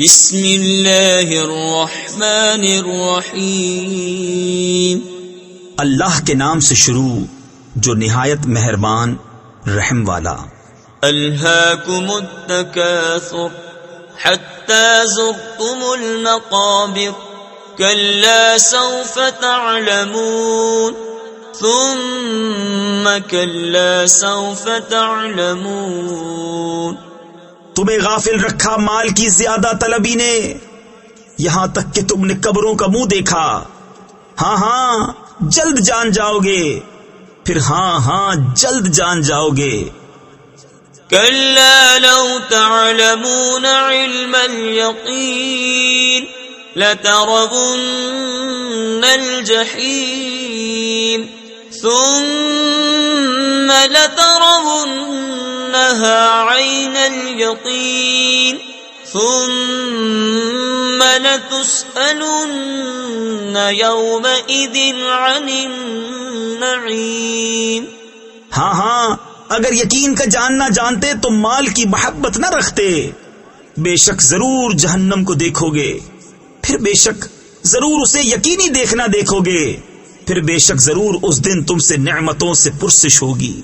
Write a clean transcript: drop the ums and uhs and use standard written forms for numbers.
بسم اللہ الرحمن الرحیم اللہ کے نام سے شروع جو نہایت مہربان رحم والا۔ الہاکم التکاثر حتی زرتم المقابر کلا سوف تعلمون ثم کلا سوف تعلمون۔ تمہیں غافل رکھا مال کی زیادہ طلبی نے، یہاں تک کہ تم نے قبروں کا منہ دیکھا۔ ہاں ہاں جلد جان جاؤ گے، پھر ہاں ہاں جلد جان جاؤ گے۔ کلا لو تعلمون علم الیقین لترون الجحیم ثم لترونها عین الیقین ثم لتسألن یومئذ عن النعیم۔ ہاں ہاں اگر یقین کا جاننا جانتے تو مال کی محبت نہ رکھتے۔ بے شک ضرور جہنم کو دیکھو گے، پھر بے شک ضرور اسے یقینی دیکھنا دیکھو گے، پھر بے شک ضرور اس دن تم سے نعمتوں سے پرسش ہوگی۔